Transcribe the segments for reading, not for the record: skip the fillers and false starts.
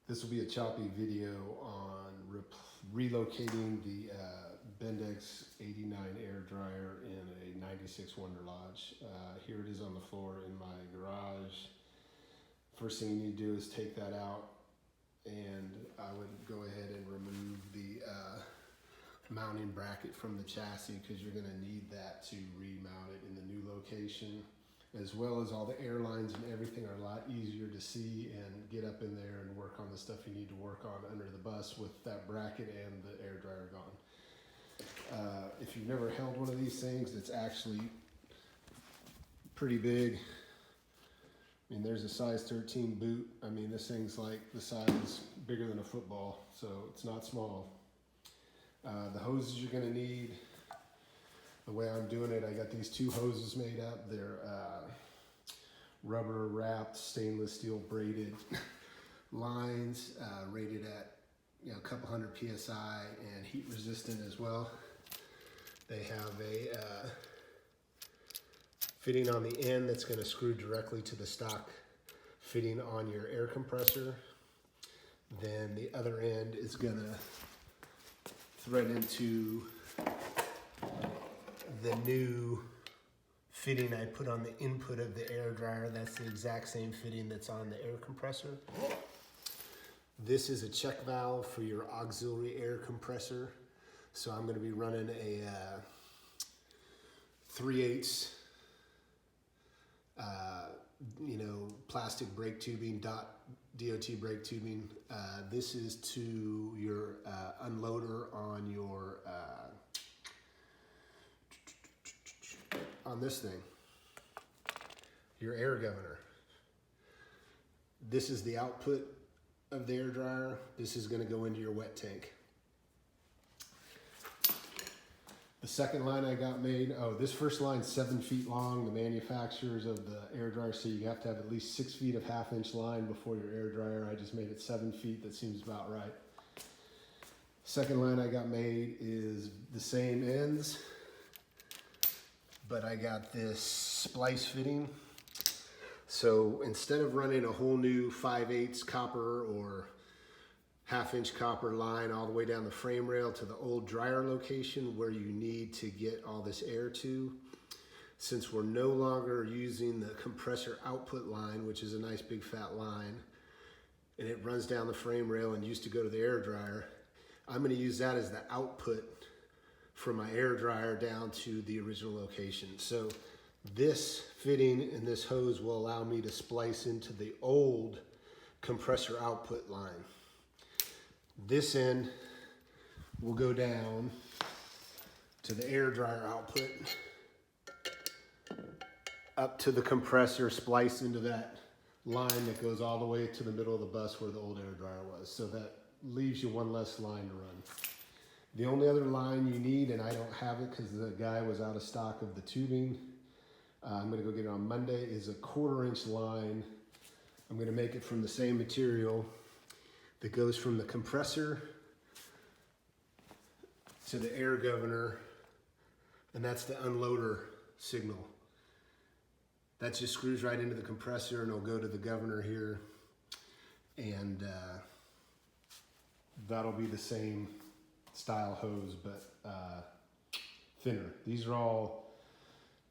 This will be a choppy video on relocating the Bendix 89 air dryer in a 96 Wanderlodge. Here it is on the floor in my garage. First thing you need to do is take that out, and I would go ahead and remove the mounting bracket from the chassis, because you're going to need that to remount it in the new location, as well as all the air lines and everything are a lot easier to see and get up in there and work on the stuff you need to work on under the bus with that bracket and the air dryer gone. If you've never held one of these things, it's actually pretty big. I mean, there's a size 13 boot. I mean, this thing's like the size bigger than a football, so it's not small. The hoses you're gonna need, the way I'm doing it, I got these two hoses made up. They're rubber wrapped stainless steel braided lines, rated at a couple hundred PSI and heat resistant as well. They have a fitting on the end that's going to screw directly to the stock fitting on your air compressor. Then the other end is going to thread into the new fitting I put on the input of the air dryer. That's the exact same fitting that's on the air compressor. This is a check valve for your auxiliary air compressor. So I'm going to be running a 3/8 plastic brake tubing, DOT brake tubing. This is to your unloader on your on this thing, your air governor. This is the output of the air dryer. This is going to go into your wet tank. The second line I got made, this first line's 7 feet long. The manufacturers of the air dryer say you have to have at least 6 feet of 1/2 inch line before your air dryer. I just made it 7 feet. That seems about right. Second line I got made is the same ends, but I got this splice fitting. So instead of running a whole new 5/8 copper or 1/2 inch copper line all the way down the frame rail to the old dryer location where you need to get all this air to, since we're no longer using the compressor output line, which is a nice big fat line, and it runs down the frame rail and used to go to the air dryer, I'm going to use that as the output for my air dryer down to the original location. So this fitting and this hose will allow me to splice into the old compressor output line. This end will go down to the air dryer output, up to the compressor, splice into that line that goes all the way to the middle of the bus where the old air dryer was. So that leaves you one less line to run. The only other line you need, and I don't have it because the guy was out of stock of the tubing, I'm going to go get it on Monday, is a 1/4 inch line. I'm going to make it from the same material that goes from the compressor to the air governor, and that's the unloader signal. That just screws right into the compressor and it'll go to the governor here, and that'll be the same style hose, but thinner. These are all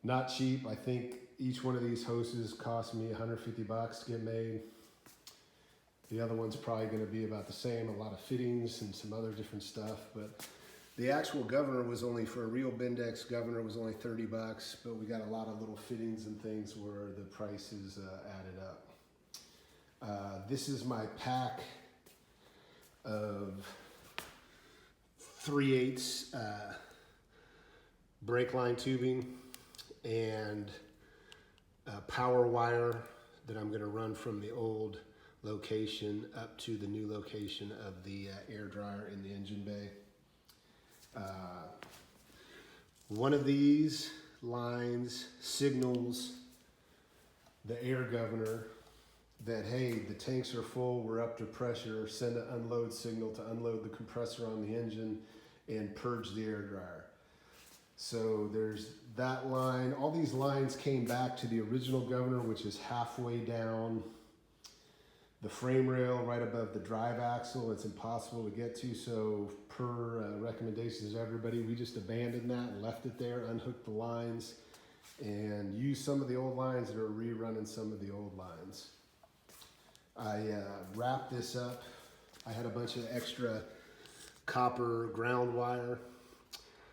not cheap. I think each one of these hoses cost me 150 bucks to get made. The other one's probably going to be about the same, a lot of fittings and some other different stuff, but the actual governor was only, for a real Bendix governor, was only 30 bucks, but we got a lot of little fittings and things where the price is added up. This is my pack of 3/8 brake line tubing and power wire that I'm going to run from the old location up to the new location of the air dryer in the engine bay. One of these lines signals the air governor that, hey, the tanks are full, we're up to pressure, send an unload signal to unload the compressor on the engine and purge the air dryer. So there's that line. All these lines came back to the original governor, which is halfway down the frame rail right above the drive axle. It's impossible to get to, so per recommendations of everybody, we just abandoned that and left it there, unhooked the lines, and used some of the old lines that are rerunning some of the old lines. I wrapped this up. I had a bunch of extra copper ground wire,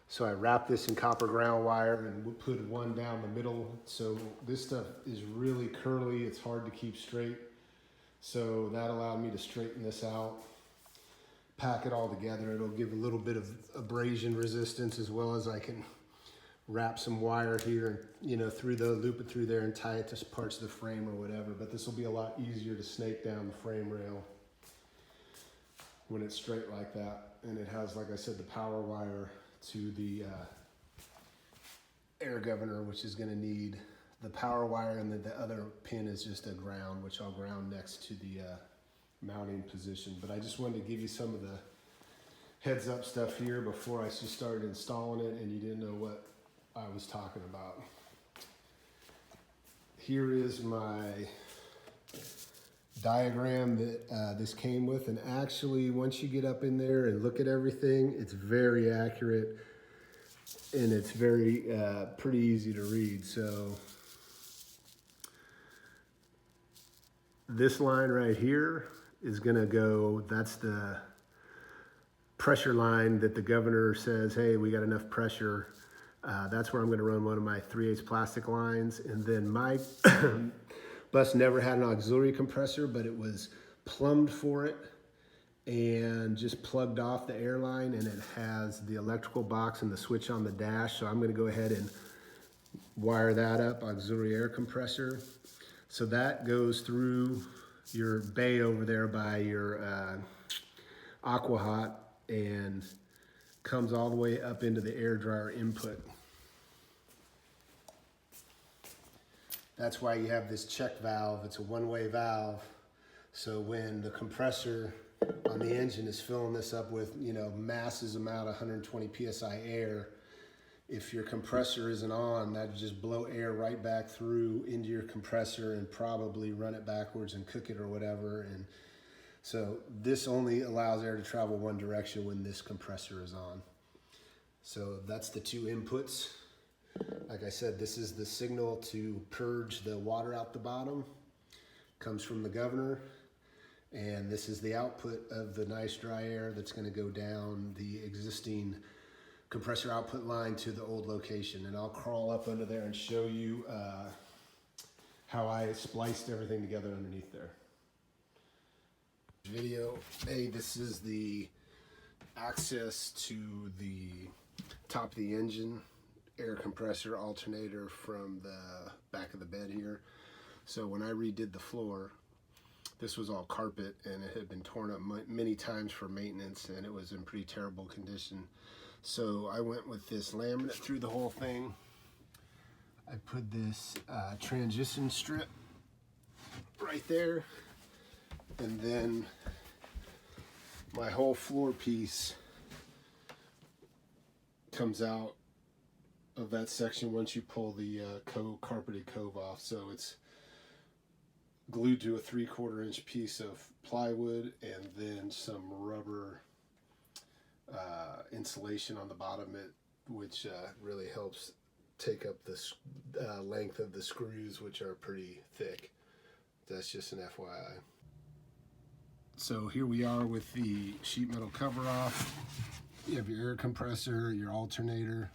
so I wrapped this in copper ground wire and put one down the middle. So this stuff is really curly, it's hard to keep straight. So that allowed me to straighten this out, pack it all together. It'll give a little bit of abrasion resistance, as well as I can wrap some wire here and, you know, loop it through there and tie it to parts of the frame or whatever. But this will be a lot easier to snake down the frame rail when it's straight like that. And it has, like I said, the power wire to the air governor, which is going to need the power wire, and then the other pin is just a ground, which I'll ground next to the mounting position. But I just wanted to give you some of the heads up stuff here before I just started installing it and you didn't know what I was talking about. Here is my diagram that this came with, and actually once you get up in there and look at everything, it's very accurate and it's very pretty easy to read. So this line right here is gonna go, that's the pressure line that the governor says, hey, we got enough pressure. That's where I'm gonna run one of my 3/8 plastic lines. And then my bus never had an auxiliary compressor, but it was plumbed for it and just plugged off the airline, and it has the electrical box and the switch on the dash. So I'm gonna go ahead and wire that up, auxiliary air compressor. So that goes through your bay over there by your Aqua Hot and comes all the way up into the air dryer input. That's why you have this check valve. It's a one-way valve. So when the compressor on the engine is filling this up with, you know, masses amount of 120 PSI air, if your compressor isn't on, that'd just blow air right back through into your compressor and probably run it backwards and cook it or whatever. And so this only allows air to travel one direction when this compressor is on. So that's the two inputs. Like I said, this is the signal to purge the water out the bottom. Comes from the governor. And this is the output of the nice dry air that's going to go down the existing compressor output line to the old location. And I'll crawl up under there and show you how I spliced everything together underneath there. Video. Hey, this is the access to the top of the engine, air compressor alternator from the back of the bed here. So when I redid the floor, this was all carpet and it had been torn up many times for maintenance, and it was in pretty terrible condition. So I went with this laminate through the whole thing. I put this transition strip right there, and then my whole floor piece comes out of that section once you pull the carpeted cove off. So it's glued to a 3/4 inch piece of plywood and then some rubber insulation on the bottom, which really helps take up the length of the screws, which are pretty thick. That's just an FYI. So here we are with the sheet metal cover off. You have your air compressor, your alternator.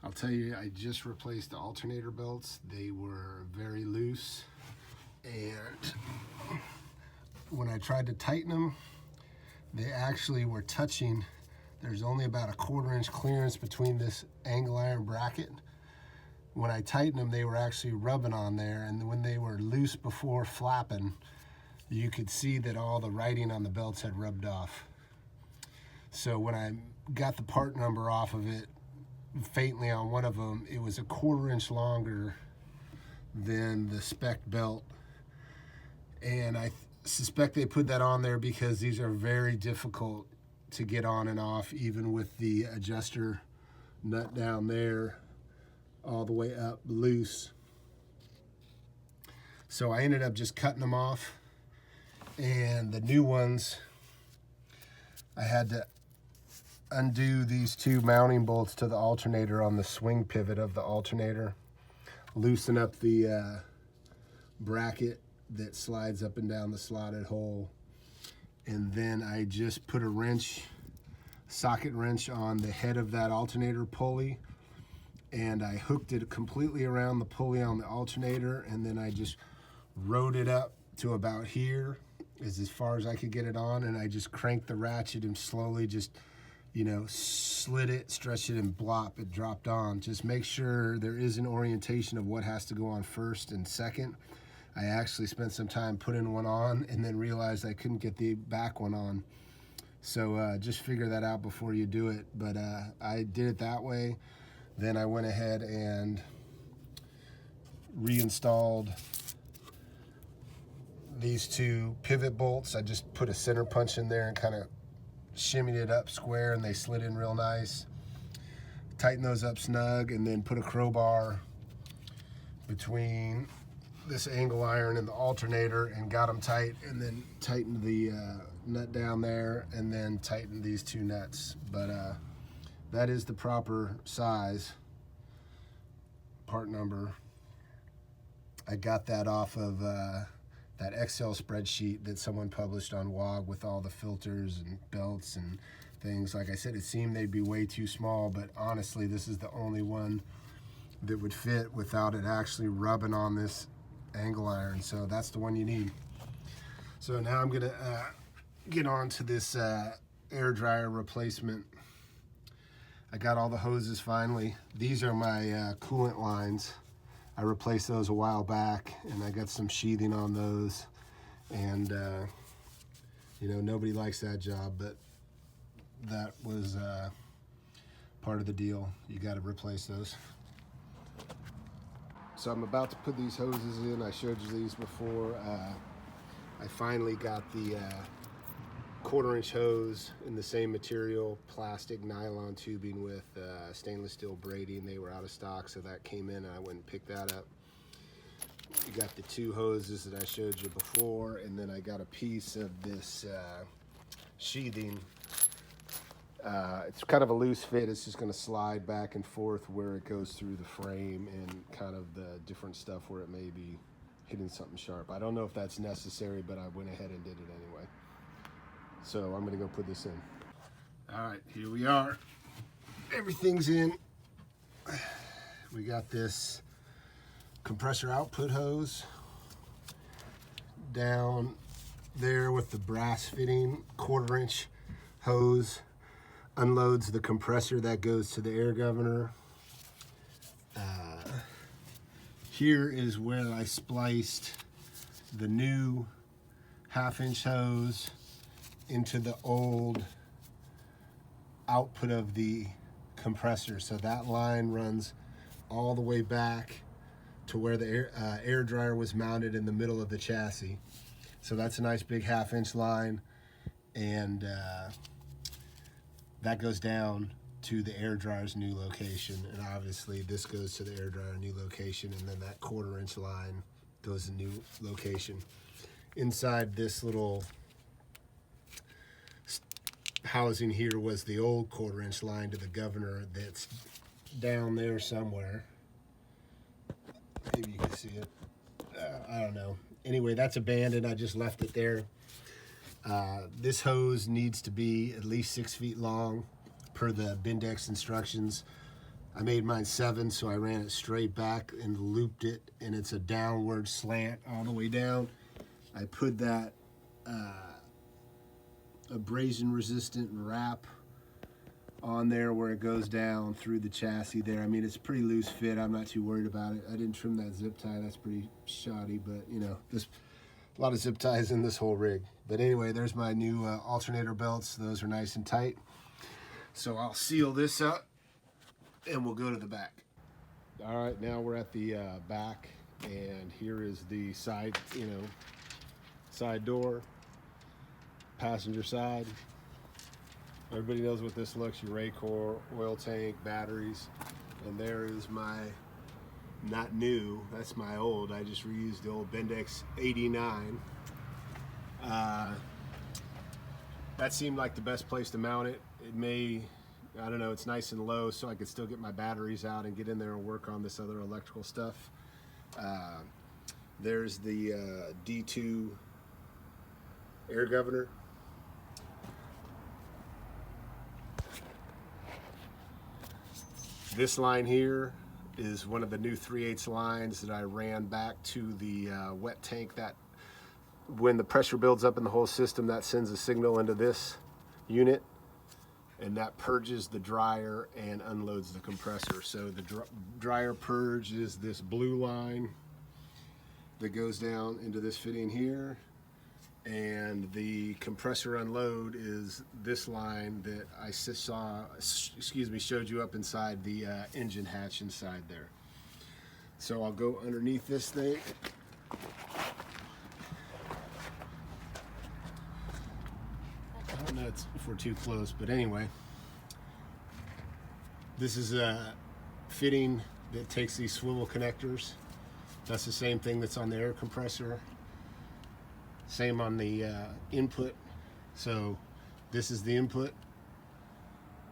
I'll tell you, I just replaced the alternator belts. They were very loose, and when I tried to tighten them, they actually were touching. There's only about a 1/4 inch clearance between this angle iron bracket. When I tightened them, they were actually rubbing on there, and when they were loose before flapping, you could see that all the writing on the belts had rubbed off. So when I got the part number off of it, faintly on one of them, it was a 1/4 inch longer than the spec belt. And I suspect they put that on there because these are very difficult to get on and off, even with the adjuster nut down there all the way up loose. So I ended up just cutting them off And the new ones, I had to undo these two mounting bolts to the alternator on the swing pivot of the alternator, loosen up the bracket that slides up and down the slotted hole, and then I just put a wrench, socket wrench, on the head of that alternator pulley, and I hooked it completely around the pulley on the alternator, and then I just rode it up to about here, as far as I could get it on, and I just cranked the ratchet and slowly just, you know, slid it, stretched it, and blop, it dropped on. Just make sure there is an orientation of what has to go on first and second. I actually spent some time putting one on and then realized I couldn't get the back one on. So just figure that out before you do it. But I did it that way. Then I went ahead and reinstalled these two pivot bolts. I just put a center punch in there and kind of shimmied it up square, and they slid in real nice. Tighten those up snug, and then put a crowbar between this angle iron and the alternator and got them tight, and then tightened the nut down there, and then tightened these two nuts. But that is the proper size, part number. I got that off of that Excel spreadsheet that someone published on WOG with all the filters and belts and things. Like I said, it seemed they'd be way too small, but honestly, this is the only one that would fit without it actually rubbing on this angle iron. So that's the one you need. So now I'm gonna get on to this air dryer replacement. I got all the hoses finally. These are my coolant lines. I replaced those a while back, and I got some sheathing on those, and you know, nobody likes that job, but that was part of the deal. You got to replace those. So I'm about to put these hoses in. I showed you these before. I finally got the 1/4-inch hose in the same material, plastic nylon tubing with stainless steel braiding. They were out of stock, so that came in and I went and picked that up. You got the two hoses that I showed you before, and then I got a piece of this sheathing. It's kind of a loose fit. It's just going to slide back and forth where it goes through the frame and kind of the different stuff where it may be hitting something sharp. I don't know if that's necessary, but I went ahead and did it anyway. So I'm going to go put this in. All right, here we are. Everything's in. We got this compressor output hose down there with the brass fitting 1/4-inch hose. Unloads the compressor that goes to the air governor. Here is where I spliced the new 1/2-inch hose into the old output of the compressor. So that line runs all the way back to where the air dryer was mounted in the middle of the chassis. So that's a nice big 1/2-inch line, and that goes down to the air dryer's new location, and obviously this goes to the air dryer new location, and then that 1/4-inch line goes to new location. Inside this little housing here was the old 1/4-inch line to the governor that's down there somewhere. Maybe you can see it. I don't know. Anyway, that's abandoned. I just left it there. This hose needs to be at least 6 feet long per the Bindex instructions. I made mine 7, so I ran it straight back and looped it, and it's a downward slant all the way down. I put that abrasion resistant wrap on there where it goes down through the chassis there. I mean, it's a pretty loose fit. I'm not too worried about it. I didn't trim that zip tie. That's pretty shoddy, but you know, there's a lot of zip ties in this whole rig. But anyway, there's my new alternator belts. Those are nice and tight. So I'll seal this up and we'll go to the back. All right, now we're at the back, and here is the side, side door, passenger side. Everybody knows what this looks, your Raycor, oil tank, batteries. And there is my, not new, that's my old, I just reused the old Bindex 89. That seemed like the best place to mount it. It may, I don't know, it's nice and low so I could still get my batteries out and get in there and work on this other electrical stuff. There's the D2 air governor. This line here is one of the new 3/8 lines that I ran back to the wet tank. That when the pressure builds up in the whole system, that sends a signal into this unit, and that purges the dryer and unloads the compressor. So the dryer purge is this blue line that goes down into this fitting here, and the compressor unload is this line that I showed you up inside the engine hatch inside there. So I'll go underneath this thing. I don't know if we're too close, but anyway, this is a fitting that takes these swivel connectors. That's the same thing that's on the air compressor. Same on the input. So this is the input,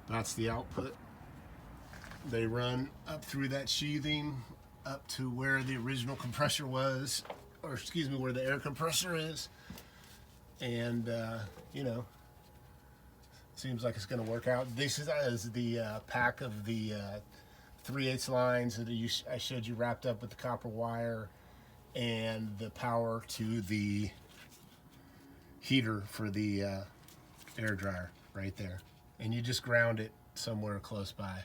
that's the output. They run up through that sheathing up to where the original compressor was, or excuse me, where the air compressor is. And you know, seems like it's going to work out. This is the pack of the 3/8 lines that I showed you wrapped up with the copper wire, and the power to the heater for the air dryer right there. And you just ground it somewhere close by.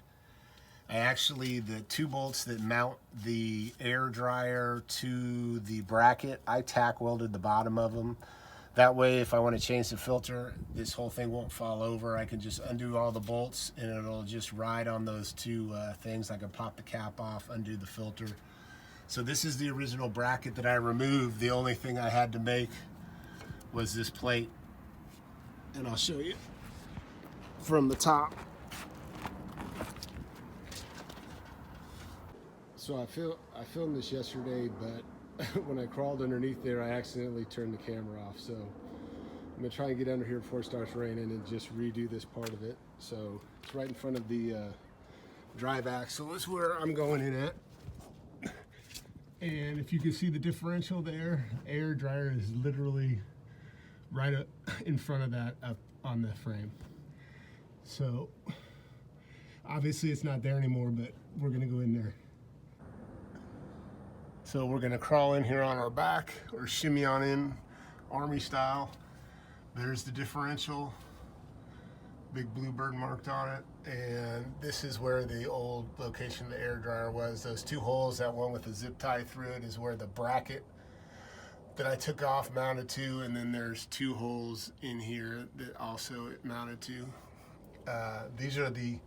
The 2 bolts that mount the air dryer to the bracket, I tack welded the bottom of them. That way, if I want to change the filter, this whole thing won't fall over. I can just undo all the bolts and it'll just ride on those 2 things. I can pop the cap off, undo the filter. So this is the original bracket that I removed. The only thing I had to make was this plate. And I'll show you from the top. So I filmed this yesterday, but when I crawled underneath there, I accidentally turned the camera off. So I'm gonna try and get under here before it starts raining and just redo this part of it. So it's right in front of the drive axle. Is where I'm going in at. And if you can see the differential there, air dryer is literally right up in front of that, up on the frame. So obviously it's not there anymore, but we're gonna go in there. So we're gonna crawl in here on our back, or shimmy on in, army style. There's the differential, big bluebird marked on it. And this is where the old location of the air dryer was. Those 2 holes, that one with the zip tie through it, is where the bracket that I took off mounted to. And then there's 2 holes in here that also it mounted to. These are the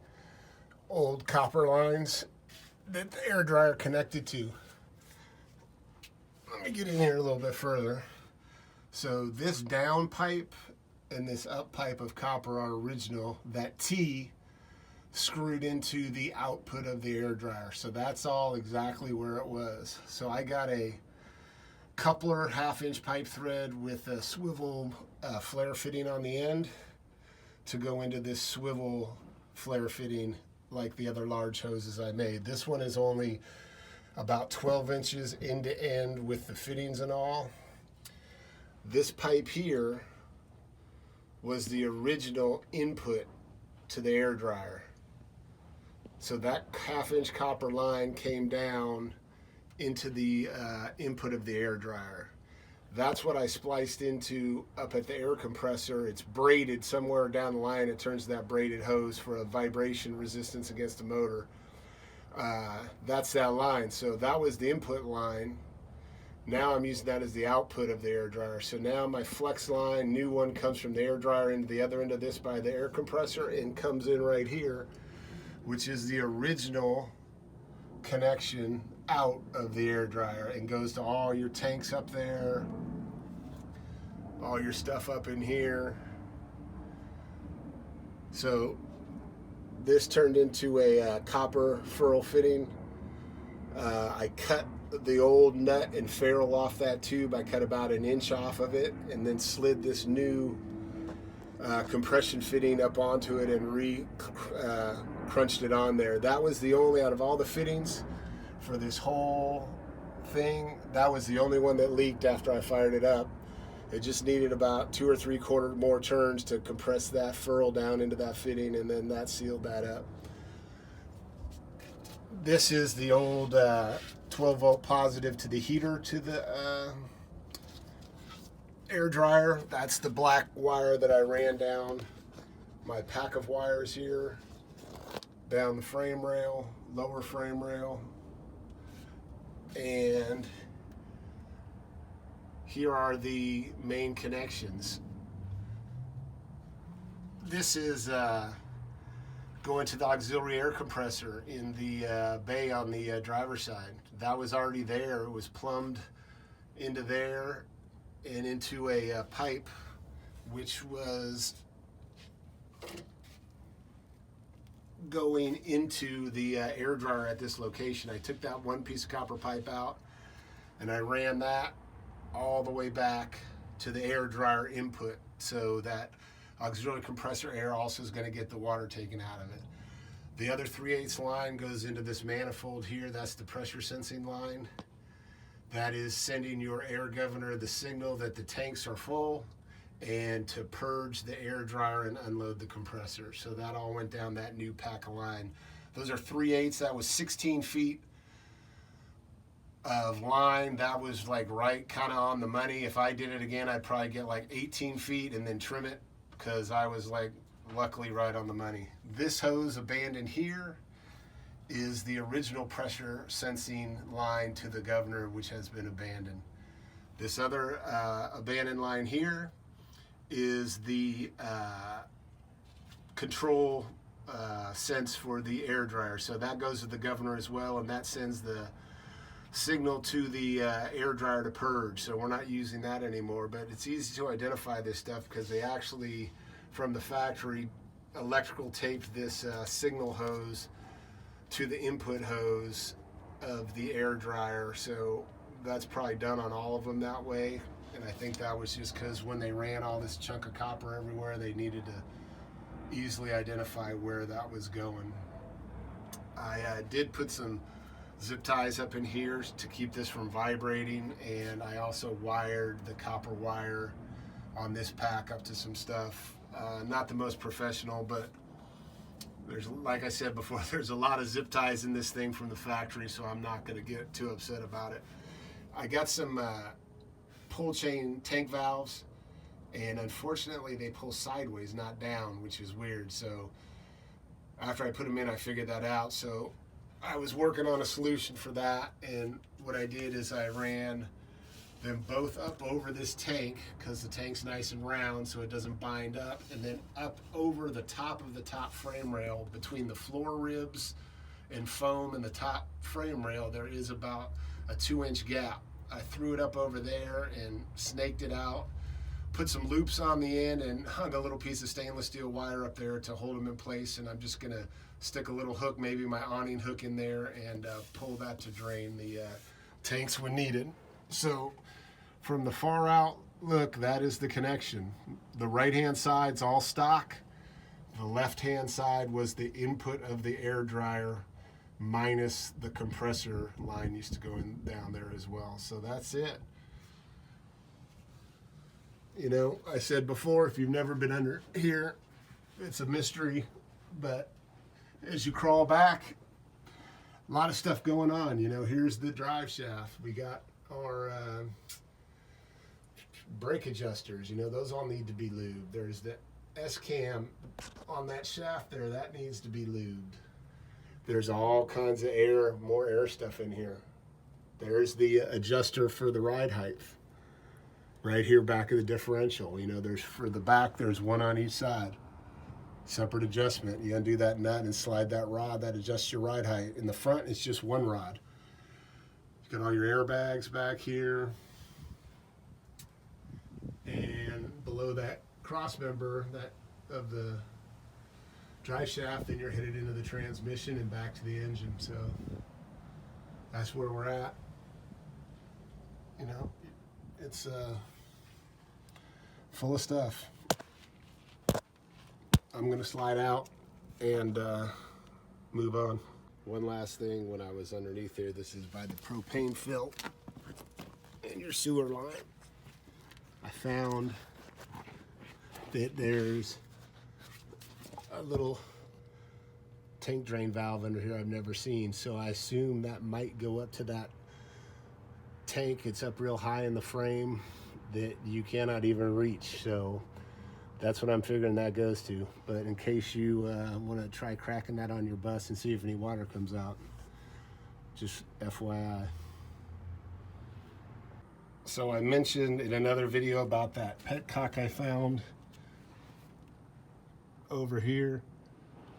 old copper lines that the air dryer connected to. Let me get in here a little bit further. So this down pipe and this up pipe of copper are original. That T screwed into the output of the air dryer. So that's all exactly where it was. So I got a coupler 1/2-inch pipe thread with a swivel flare fitting on the end to go into this swivel flare fitting like the other large hoses I made. This one is only about 12 inches end to end with the fittings and all. This pipe here was the original input to the air dryer. So that 1/2-inch copper line came down into the input of the air dryer. That's what I spliced into up at the air compressor. It's braided somewhere down the line. It turns to that braided hose for a vibration resistance against the motor. That's that line. So that was the input line. Now I'm using that as the output of the air dryer. So now my flex line, new one, comes from the air dryer into the other end of this by the air compressor and comes in right here, which is the original connection out of the air dryer, and goes to all your tanks up there, all your stuff up in here. So this turned into a copper ferrule fitting. I cut the old nut and ferrule off that tube. I cut about an inch off of it and then slid this new compression fitting up onto it and crunched it on there. That was the only, out of all the fittings for this whole thing, that was the only one that leaked after I fired it up. It just needed about 2 or 3/4 more turns to compress that ferrule down into that fitting, and then that sealed that up. This is the old 12 volt positive to the heater to the air dryer. That's the black wire that I ran down my pack of wires here, down the frame rail, lower frame rail, and here are the main connections. This is going to the auxiliary air compressor in the bay on the driver's side. That was already there. It was plumbed into there and into a pipe, which was going into the air dryer at this location. I took that one piece of copper pipe out and I ran that all the way back to the air dryer input, so that auxiliary compressor air also is going to get the water taken out of it. The other 3/8 line goes into this manifold here. That's the pressure sensing line. That is sending your air governor the signal that the tanks are full and to purge the air dryer and unload the compressor. So that all went down that new pack of line. Those are 3/8. That was 16 feet of line. That was like right kind of on the money. If I did it again, I'd probably get like 18 feet and then trim it, because I was like luckily right on the money. This hose abandoned here is the original pressure sensing line to the governor, which has been abandoned. This other abandoned line here is the control sense for the air dryer. So that goes to the governor as well, and that sends the signal to the air dryer to purge. So we're not using that anymore, but it's easy to identify this stuff because they actually, from the factory, electrical taped this signal hose to the input hose of the air dryer. So that's probably done on all of them that way, and I think that was just because when they ran all this chunk of copper everywhere, they needed to easily identify where that was going. I did put some zip ties up in here to keep this from vibrating, and I also wired the copper wire on this pack up to some stuff. Not the most professional, but there's, like I said before, there's a lot of zip ties in this thing from the factory, so I'm not going to get too upset about it. I got some pull chain tank valves, and unfortunately they pull sideways, not down, which is weird. So after I put them in, I figured that out. So I was working on a solution for that, and what I did is I ran them both up over this tank, because the tank's nice and round so it doesn't bind up, and then up over the top of the top frame rail. Between the floor ribs and foam and the top frame rail, there is about a 2-inch gap. I threw it up over there and snaked it out, put some loops on the end, and hung a little piece of stainless steel wire up there to hold them in place. And I'm just gonna stick a little hook, maybe my awning hook, in there and pull that to drain the tanks when needed. So from the far out look, that is the connection. The right hand side's all stock. The left hand side was the input of the air dryer, minus the compressor line used to go in down there as well. So that's it. You know, I said before, if you've never been under here, it's a mystery, but as you crawl back, a lot of stuff going on. You know, here's the drive shaft. We got our brake adjusters. You know, those all need to be lubed. There's the S-cam on that shaft there, that needs to be lubed. There's all kinds of air, more air stuff in here. There's the adjuster for the ride height. Right here back of the differential. You know, there's, for the back, there's one on each side. Separate adjustment. You undo that nut and slide that rod, that adjusts your ride height. In the front, it's just one rod. You got all your airbags back here. And below that cross member that of the drive shaft, then you're headed into the transmission and back to the engine. So that's where we're at. you know, it's full of stuff. I'm gonna slide out and move on. One last thing, when I was underneath here, this is by the propane fill and your sewer line. I found that there's a little tank drain valve under here I've never seen, so I assume that might go up to that tank. It's up real high in the frame that you cannot even reach, so that's what I'm figuring that goes to. But in case you want to try cracking that on your bus and see if any water comes out, just FYI. So I mentioned in another video about that petcock I found over here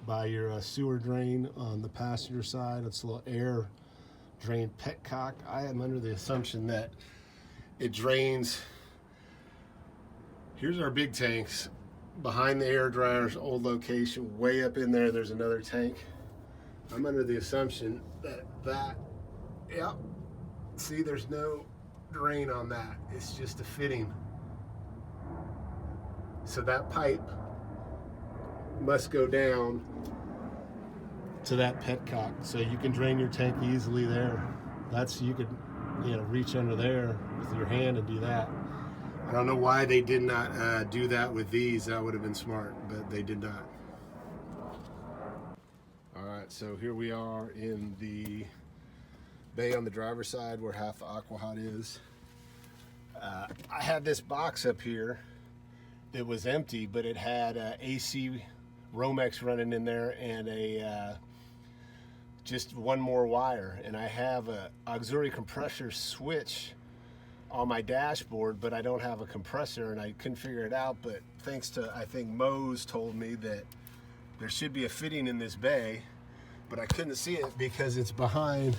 by your sewer drain on the passenger side. It's a little air drain petcock. I am under the assumption that it drains. Here's our big tanks. Behind the air dryer's old location, way up in there, there's another tank. I'm under the assumption that, yep, see, there's no drain on that. It's just a fitting. So that pipe must go down to that petcock. So you can drain your tank easily there. You could, reach under there with your hand and do that. I don't know why they did not do that with these. That would have been smart, but they did not. All right, so here we are in the bay on the driver's side where half the aqua-hot is. I had this box up here that was empty, but it had AC Romex running in there and just one more wire. And I have a auxiliary compressor switch on my dashboard, but I don't have a compressor, and I couldn't figure it out. But thanks to, I think Mose told me that there should be a fitting in this bay, but I couldn't see it because it's behind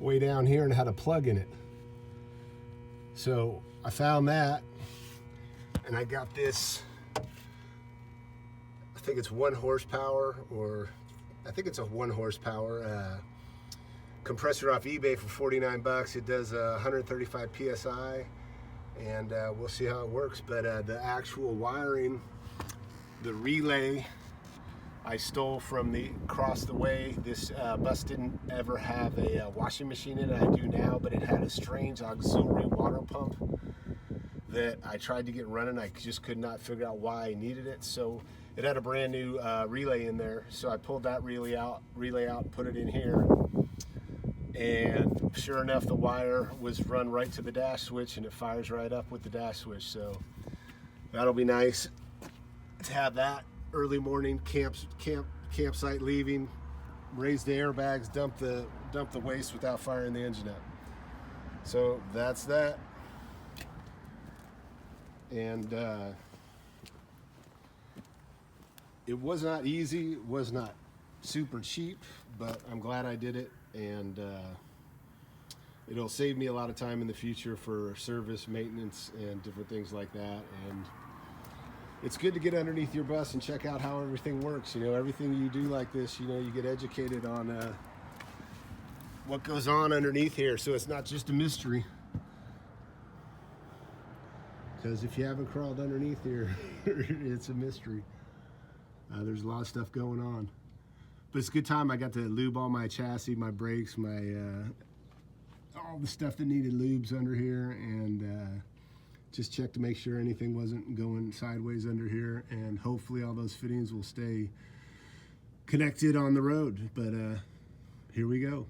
way down here and had a plug in it. So I found that, and I got this, I think it's 1 horsepower, or I think it's a 1 horsepower compressor off eBay for 49 bucks. It does 135 PSI, and we'll see how it works. But the actual wiring, the relay, I stole from across the way. This bus didn't ever have a washing machine in it. I do now, but it had a strange auxiliary water pump that I tried to get running. I just could not figure out why I needed it. So it had a brand new relay in there. So I pulled that relay out, and put it in here. And sure enough, the wire was run right to the dash switch, and it fires right up with the dash switch. So that'll be nice to have that early morning campsite leaving, raise the airbags, dump the waste without firing the engine up. So that's that. And it was not easy, it was not super cheap, but I'm glad I did it, and it'll save me a lot of time in the future for service, maintenance, and different things like that. And it's good to get underneath your bus and check out how everything works. Everything you do like this, you get educated on what goes on underneath here, so it's not just a mystery. Because if you haven't crawled underneath here, it's a mystery. There's a lot of stuff going on. But it's a good time. I got to lube all my chassis, my brakes, all the stuff that needed lubes under here, and just check to make sure anything wasn't going sideways under here, and hopefully all those fittings will stay connected on the road. But here we go.